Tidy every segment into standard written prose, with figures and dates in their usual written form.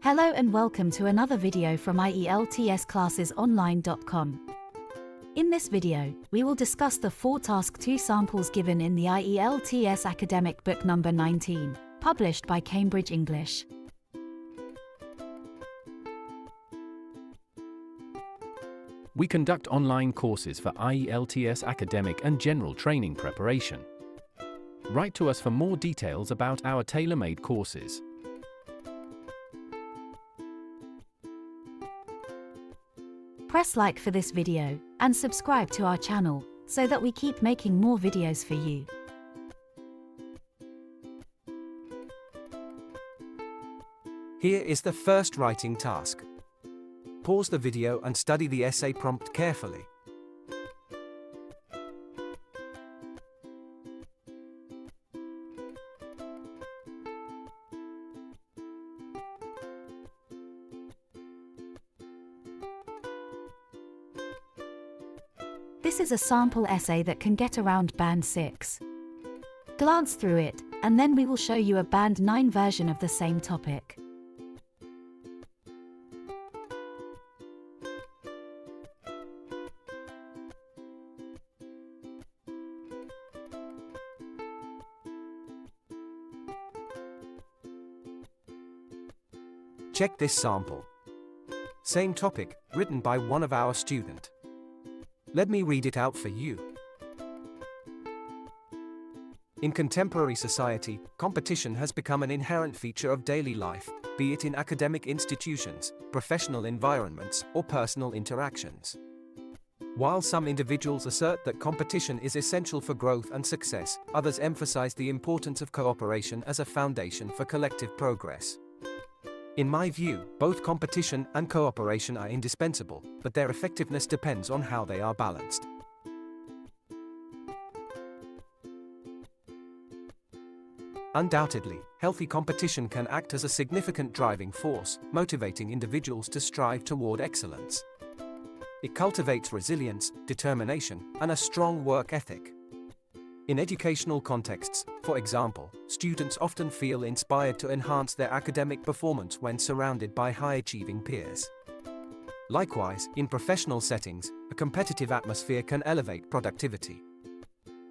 Hello and welcome to another video from ieltsclassesonline.com. In this video, we will discuss the 4 Task 2 samples given in the IELTS Academic Book number 19, published by Cambridge English. We conduct online courses for IELTS academic and general training preparation. Write to us for more details about our tailor-made courses. Press like for this video, and subscribe to our channel, so that we keep making more videos for you. Here is the first writing task. Pause the video and study the essay prompt carefully. This is a sample essay that can get around Band 6. Glance through it, and then we will show you a Band 9 version of the same topic. Check this sample. Same topic, written by one of our students. Let me read it out for you. In contemporary society, competition has become an inherent feature of daily life, be it in academic institutions, professional environments, or personal interactions. While some individuals assert that competition is essential for growth and success, others emphasize the importance of cooperation as a foundation for collective progress. In my view, both competition and cooperation are indispensable, but their effectiveness depends on how they are balanced. Undoubtedly, healthy competition can act as a significant driving force, motivating individuals to strive toward excellence. It cultivates resilience, determination, and a strong work ethic. In educational contexts, for example, students often feel inspired to enhance their academic performance when surrounded by high-achieving peers. Likewise, in professional settings, a competitive atmosphere can elevate productivity.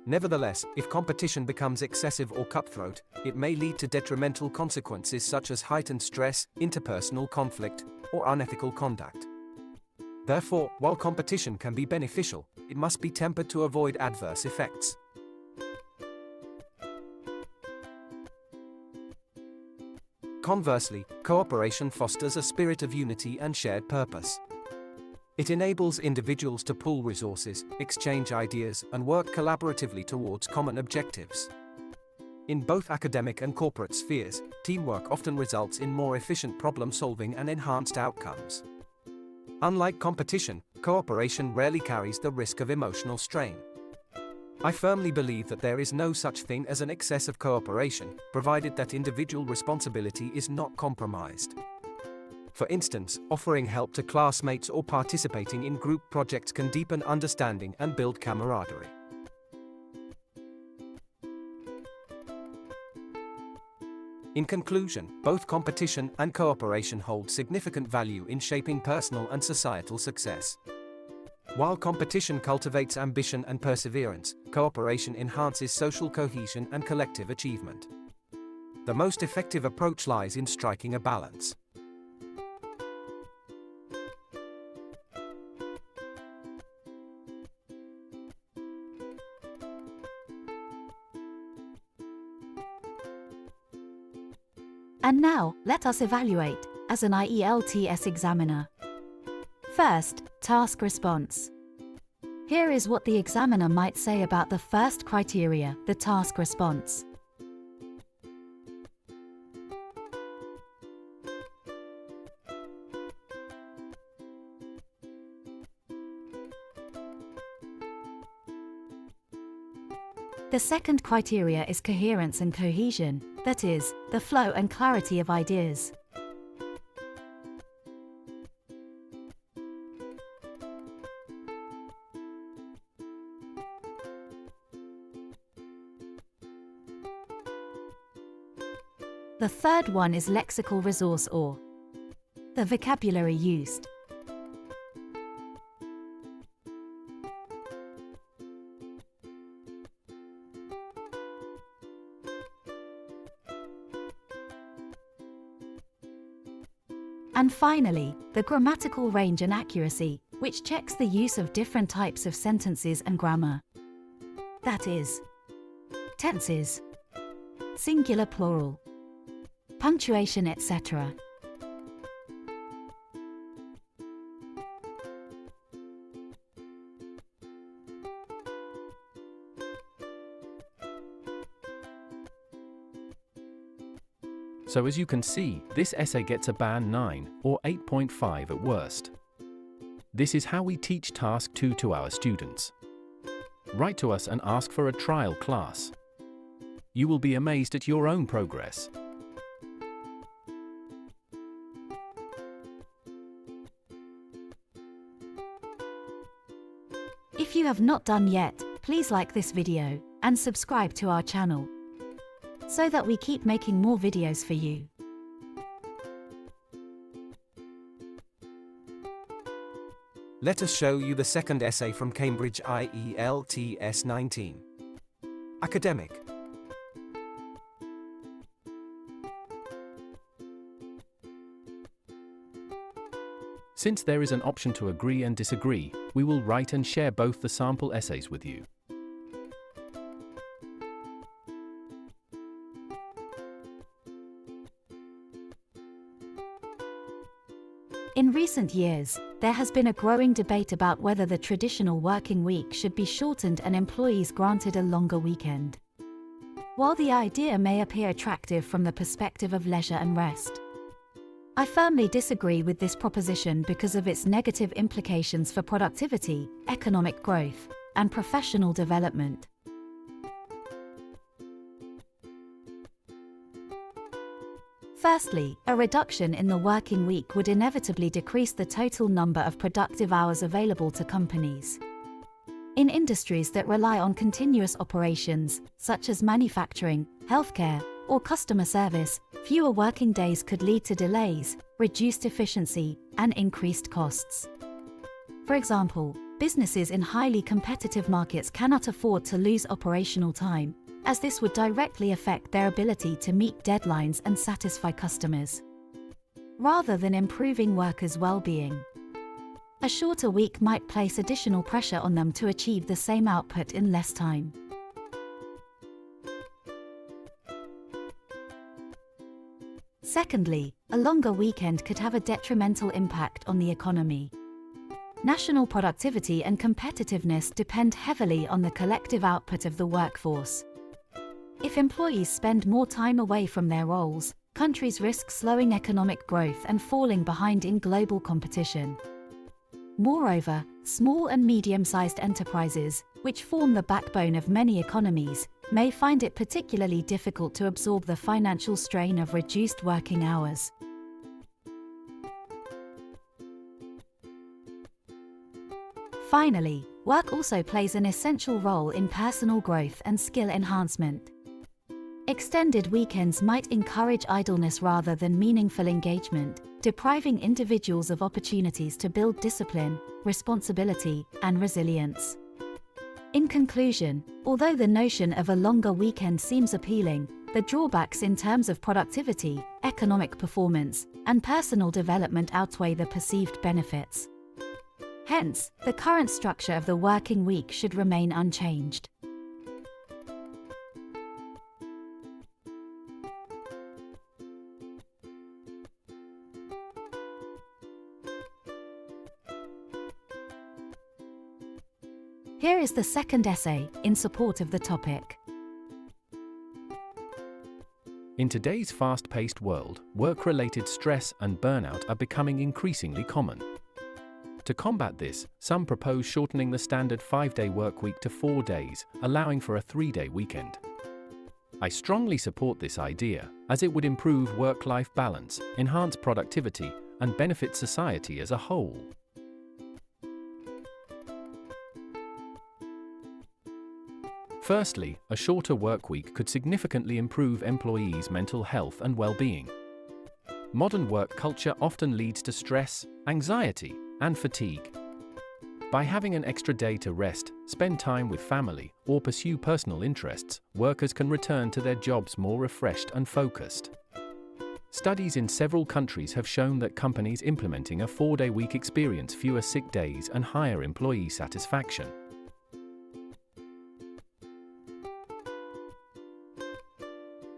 Nevertheless, if competition becomes excessive or cutthroat, it may lead to detrimental consequences such as heightened stress, interpersonal conflict, or unethical conduct. Therefore, while competition can be beneficial, it must be tempered to avoid adverse effects. Conversely, cooperation fosters a spirit of unity and shared purpose. It enables individuals to pool resources, exchange ideas, and work collaboratively towards common objectives. In both academic and corporate spheres, teamwork often results in more efficient problem-solving and enhanced outcomes. Unlike competition, cooperation rarely carries the risk of emotional strain. I firmly believe that there is no such thing as an excess of cooperation, provided that individual responsibility is not compromised. For instance, offering help to classmates or participating in group projects can deepen understanding and build camaraderie. In conclusion, both competition and cooperation hold significant value in shaping personal and societal success. While competition cultivates ambition and perseverance, cooperation enhances social cohesion and collective achievement. The most effective approach lies in striking a balance. And now, let us evaluate, as an IELTS examiner. First, task response. Here is what the examiner might say about the first criteria, the task response. The second criteria is coherence and cohesion, that is, the flow and clarity of ideas. The third one is lexical resource or The vocabulary used. And finally, the grammatical range and accuracy, which checks the use of different types of sentences and grammar. That is, tenses, singular plural, punctuation, etc. So as you can see, this essay gets a band 9, or 8.5 at worst. This is how we teach Task 2 to our students. Write to us and ask for a trial class. You will be amazed at your own progress. If you have not done yet, please like this video and subscribe to our channel, so that we keep making more videos for you. Let us show you the second essay from Cambridge IELTS 19. Academic. Since there is an option to agree and disagree, we will write and share both the sample essays with you. In recent years, there has been a growing debate about whether the traditional working week should be shortened and employees granted a longer weekend. While the idea may appear attractive from the perspective of leisure and rest, I firmly disagree with this proposition because of its negative implications for productivity, economic growth, and professional development. Firstly, a reduction in the working week would inevitably decrease the total number of productive hours available to companies. In industries that rely on continuous operations, such as manufacturing, healthcare, or customer service, fewer working days could lead to delays, reduced efficiency, and increased costs. For example, businesses in highly competitive markets cannot afford to lose operational time, as this would directly affect their ability to meet deadlines and satisfy customers, rather than improving workers' well-being. A shorter week might place additional pressure on them to achieve the same output in less time. Secondly, a longer weekend could have a detrimental impact on the economy. National productivity and competitiveness depend heavily on the collective output of the workforce. If employees spend more time away from their roles, countries risk slowing economic growth and falling behind in global competition. Moreover, small and medium-sized enterprises, which form the backbone of many economies, may find it particularly difficult to absorb the financial strain of reduced working hours. Finally, work also plays an essential role in personal growth and skill enhancement. Extended weekends might encourage idleness rather than meaningful engagement, depriving individuals of opportunities to build discipline, responsibility, and resilience. In conclusion, although the notion of a longer weekend seems appealing, the drawbacks in terms of productivity, economic performance, and personal development outweigh the perceived benefits. Hence, the current structure of the working week should remain unchanged. Here is the second essay in support of the topic. In today's fast-paced world, work-related stress and burnout are becoming increasingly common. To combat this, some propose shortening the standard 5-day workweek to 4 days, allowing for a 3-day weekend. I strongly support this idea, as it would improve work-life balance, enhance productivity, and benefit society as a whole. Firstly, a shorter workweek could significantly improve employees' mental health and well-being. Modern work culture often leads to stress, anxiety, and fatigue. By having an extra day to rest, spend time with family, or pursue personal interests, workers can return to their jobs more refreshed and focused. Studies in several countries have shown that companies implementing a 4-day week experience fewer sick days and higher employee satisfaction.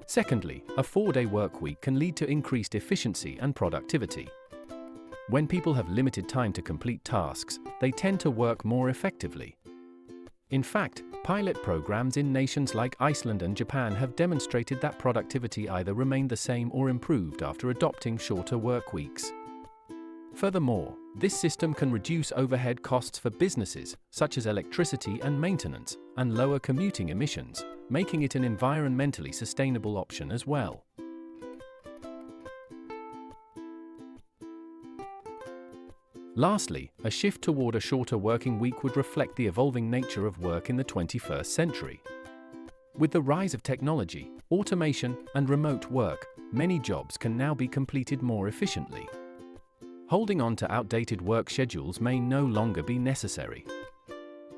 Secondly, a 4-day work week can lead to increased efficiency and productivity. When people have limited time to complete tasks, they tend to work more effectively. In fact, pilot programs in nations like Iceland and Japan have demonstrated that productivity either remained the same or improved after adopting shorter work weeks. Furthermore, this system can reduce overhead costs for businesses, such as electricity and maintenance, and lower commuting emissions, making it an environmentally sustainable option as well. Lastly, a shift toward a shorter working week would reflect the evolving nature of work in the 21st century. With the rise of technology, automation, and remote work, many jobs can now be completed more efficiently. Holding on to outdated work schedules may no longer be necessary.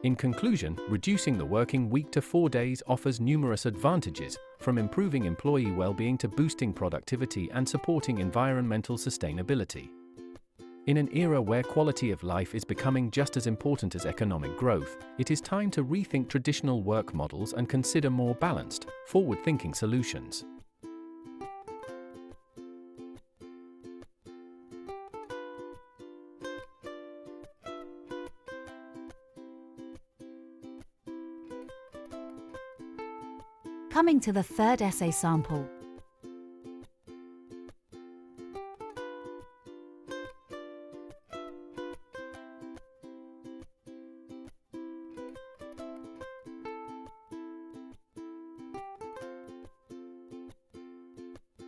In conclusion, reducing the working week to 4 days offers numerous advantages, from improving employee well-being to boosting productivity and supporting environmental sustainability. In an era where quality of life is becoming just as important as economic growth, it is time to rethink traditional work models and consider more balanced, forward-thinking solutions. Coming to the third essay sample.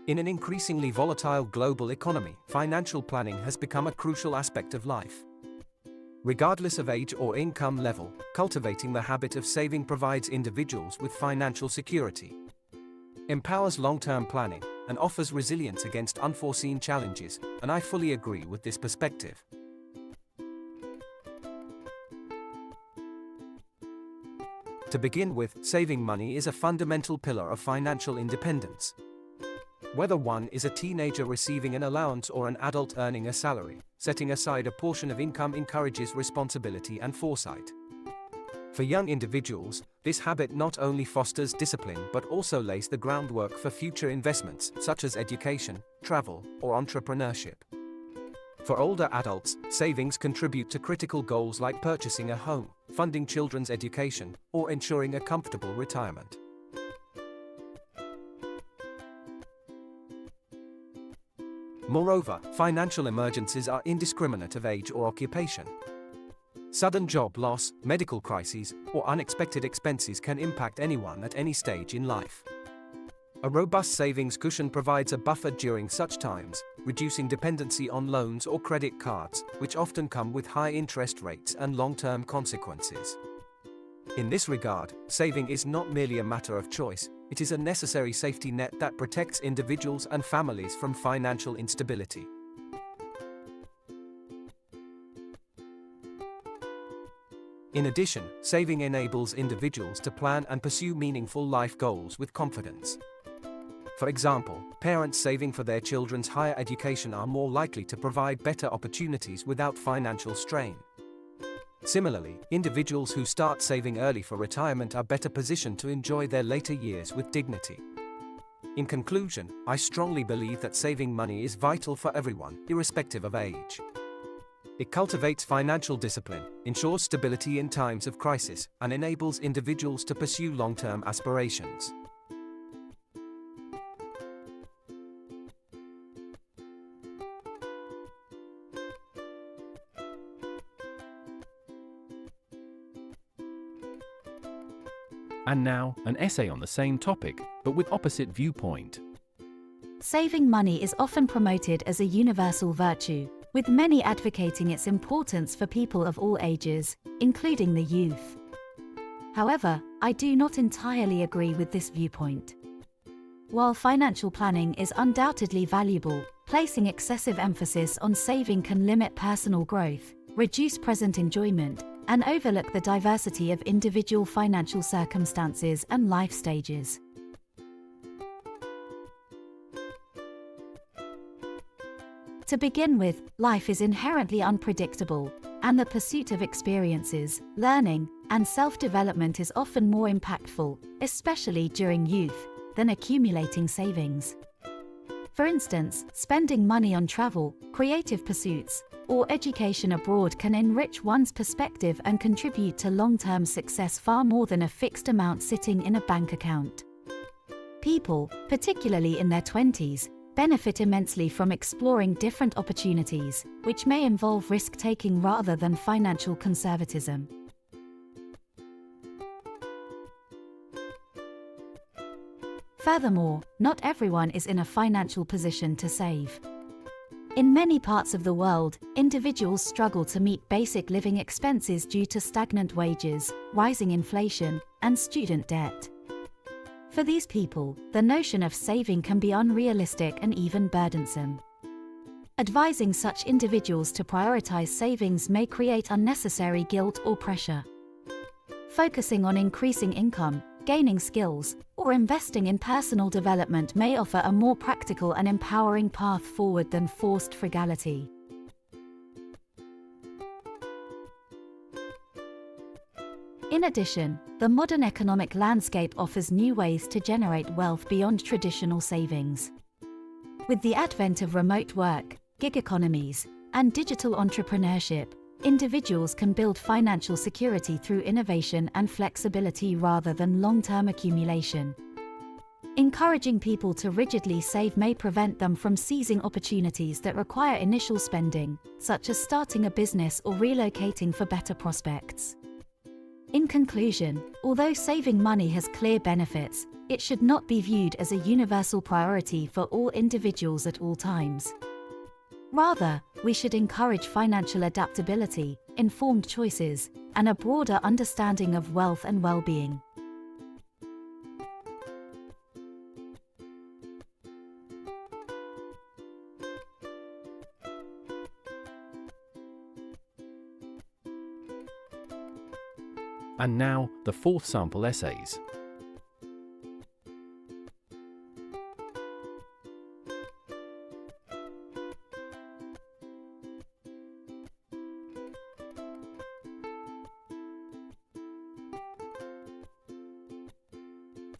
In an increasingly volatile global economy, financial planning has become a crucial aspect of life. Regardless of age or income level, cultivating the habit of saving provides individuals with financial security, empowers long-term planning, and offers resilience against unforeseen challenges, and I fully agree with this perspective. To begin with, saving money is a fundamental pillar of financial independence. Whether one is a teenager receiving an allowance or an adult earning a salary, setting aside a portion of income encourages responsibility and foresight. For young individuals, this habit not only fosters discipline but also lays the groundwork for future investments such as education, travel, or entrepreneurship. For older adults, savings contribute to critical goals like purchasing a home, funding children's education, or ensuring a comfortable retirement. Moreover, financial emergencies are indiscriminate of age or occupation. Sudden job loss, medical crises, or unexpected expenses can impact anyone at any stage in life. A robust savings cushion provides a buffer during such times, reducing dependency on loans or credit cards, which often come with high interest rates and long-term consequences. In this regard, saving is not merely a matter of choice, it is a necessary safety net that protects individuals and families from financial instability. In addition, saving enables individuals to plan and pursue meaningful life goals with confidence. For example, parents saving for their children's higher education are more likely to provide better opportunities without financial strain. Similarly, individuals who start saving early for retirement are better positioned to enjoy their later years with dignity. In conclusion, I strongly believe that saving money is vital for everyone, irrespective of age. It cultivates financial discipline, ensures stability in times of crisis, and enables individuals to pursue long-term aspirations. And now, an essay on the same topic, but with opposite viewpoint. Saving money is often promoted as a universal virtue, with many advocating its importance for people of all ages, including the youth. However, I do not entirely agree with this viewpoint. While financial planning is undoubtedly valuable, placing excessive emphasis on saving can limit personal growth, reduce present enjoyment, and overlook the diversity of individual financial circumstances and life stages. To begin with, life is inherently unpredictable, and the pursuit of experiences, learning, and self-development is often more impactful, especially during youth, than accumulating savings. For instance, spending money on travel, creative pursuits, or education abroad can enrich one's perspective and contribute to long-term success far more than a fixed amount sitting in a bank account. People, particularly in their 20s, benefit immensely from exploring different opportunities, which may involve risk-taking rather than financial conservatism. Furthermore, not everyone is in a financial position to save. In many parts of the world, individuals struggle to meet basic living expenses due to stagnant wages, rising inflation, and student debt. For these people, the notion of saving can be unrealistic and even burdensome. Advising such individuals to prioritize savings may create unnecessary guilt or pressure. Focusing on increasing income, gaining skills, or investing in personal development may offer a more practical and empowering path forward than forced frugality. In addition, the modern economic landscape offers new ways to generate wealth beyond traditional savings. With the advent of remote work, gig economies, and digital entrepreneurship, individuals can build financial security through innovation and flexibility rather than long-term accumulation. Encouraging people to rigidly save may prevent them from seizing opportunities that require initial spending, such as starting a business or relocating for better prospects. In conclusion, although saving money has clear benefits, it should not be viewed as a universal priority for all individuals at all times. Rather, we should encourage financial adaptability, informed choices, and a broader understanding of wealth and well-being. And now, the fourth sample essays.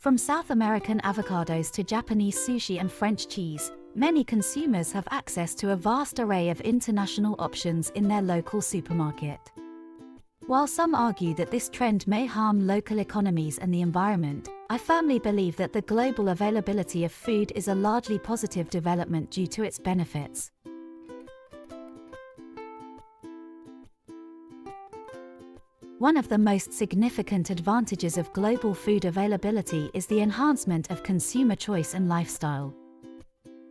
From South American avocados to Japanese sushi and French cheese, many consumers have access to a vast array of international options in their local supermarket. While some argue that this trend may harm local economies and the environment, I firmly believe that the global availability of food is a largely positive development due to its benefits. One of the most significant advantages of global food availability is the enhancement of consumer choice and lifestyle.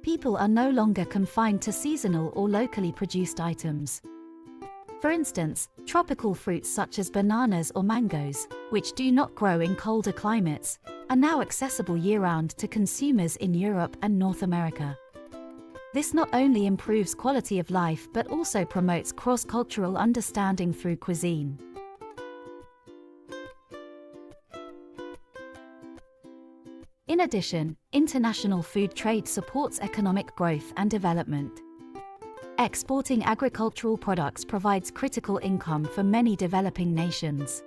People are no longer confined to seasonal or locally produced items. For instance, tropical fruits such as bananas or mangoes, which do not grow in colder climates, are now accessible year-round to consumers in Europe and North America. This not only improves quality of life but also promotes cross-cultural understanding through cuisine. In addition, international food trade supports economic growth and development. Exporting agricultural products provides critical income for many developing nations.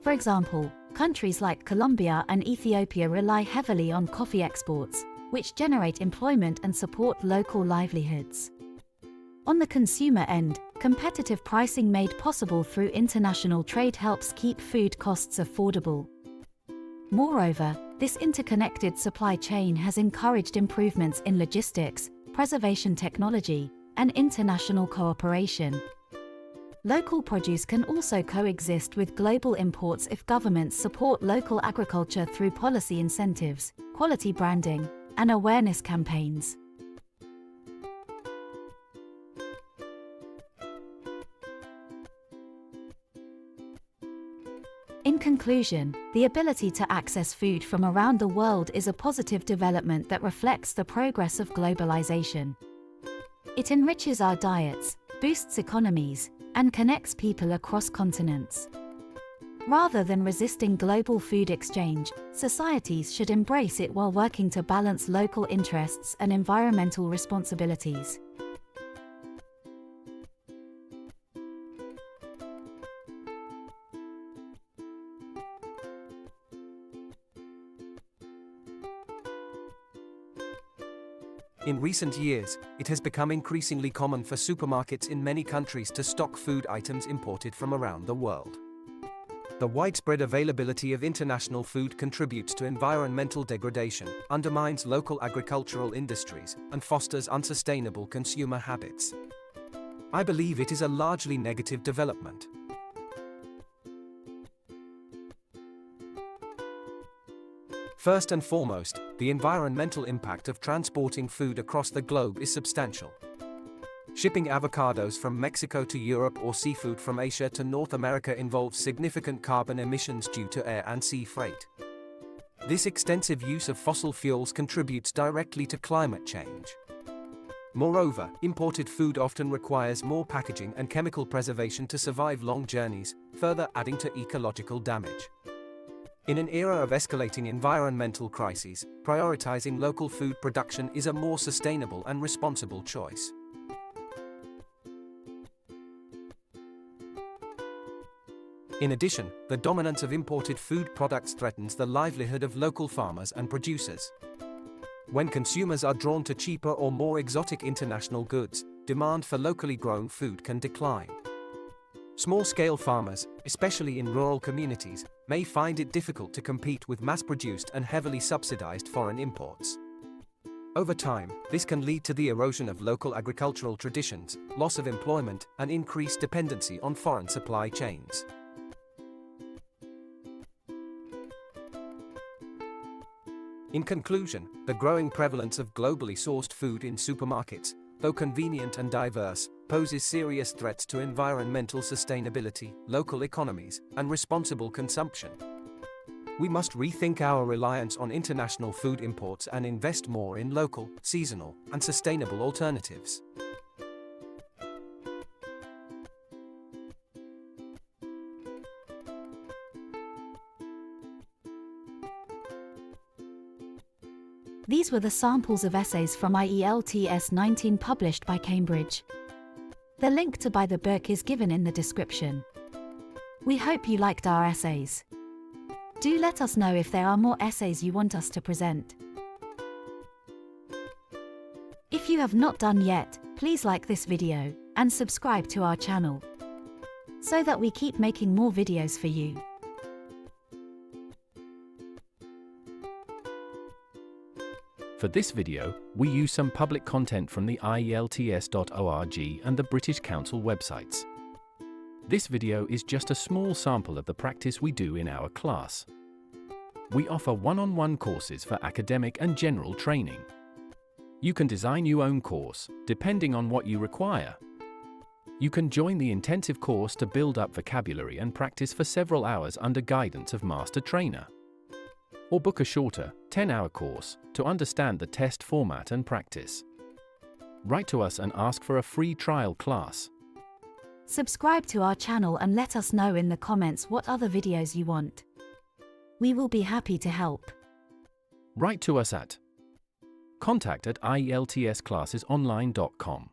For example, countries like Colombia and Ethiopia rely heavily on coffee exports, which generate employment and support local livelihoods. On the consumer end, competitive pricing made possible through international trade helps keep food costs affordable. Moreover, this interconnected supply chain has encouraged improvements in logistics, preservation technology, and international cooperation. Local produce can also coexist with global imports if governments support local agriculture through policy incentives, quality branding, and awareness campaigns. In conclusion, the ability to access food from around the world is a positive development that reflects the progress of globalization. It enriches our diets, boosts economies, and connects people across continents. Rather than resisting global food exchange, societies should embrace it while working to balance local interests and environmental responsibilities. In recent years, it has become increasingly common for supermarkets in many countries to stock food items imported from around the world. The widespread availability of international food contributes to environmental degradation, undermines local agricultural industries, and fosters unsustainable consumer habits. I believe it is a largely negative development. First and foremost, the environmental impact of transporting food across the globe is substantial. Shipping avocados from Mexico to Europe or seafood from Asia to North America involves significant carbon emissions due to air and sea freight. This extensive use of fossil fuels contributes directly to climate change. Moreover, imported food often requires more packaging and chemical preservation to survive long journeys, further adding to ecological damage. In an era of escalating environmental crises, prioritizing local food production is a more sustainable and responsible choice. In addition, the dominance of imported food products threatens the livelihood of local farmers and producers. When consumers are drawn to cheaper or more exotic international goods, demand for locally grown food can decline. Small-scale farmers, especially in rural communities, may find it difficult to compete with mass-produced and heavily subsidized foreign imports. Over time, this can lead to the erosion of local agricultural traditions, loss of employment, and increased dependency on foreign supply chains. In conclusion, the growing prevalence of globally sourced food in supermarkets, though convenient and diverse, poses serious threats to environmental sustainability, local economies, and responsible consumption. We must rethink our reliance on international food imports and invest more in local, seasonal, and sustainable alternatives. These were the samples of essays from IELTS 19 published by Cambridge. The link to buy the book is given in the description. We hope you liked our essays. Do let us know if there are more essays you want us to present. If you have not done yet, please like this video and subscribe to our channel so that we keep making more videos for you. For this video, we use some public content from the ielts.org and the British Council websites. This video is just a small sample of the practice we do in our class. We offer one-on-one courses for academic and general training. You can design your own course, depending on what you require. You can join the intensive course to build up vocabulary and practice for several hours under guidance of master trainer. Or book a shorter, 10-hour course to understand the test format and practice. Write to us and ask for a free trial class. Subscribe to our channel and let us know in the comments what other videos you want. We will be happy to help. Write to us at contact@ieltsclassesonline.com.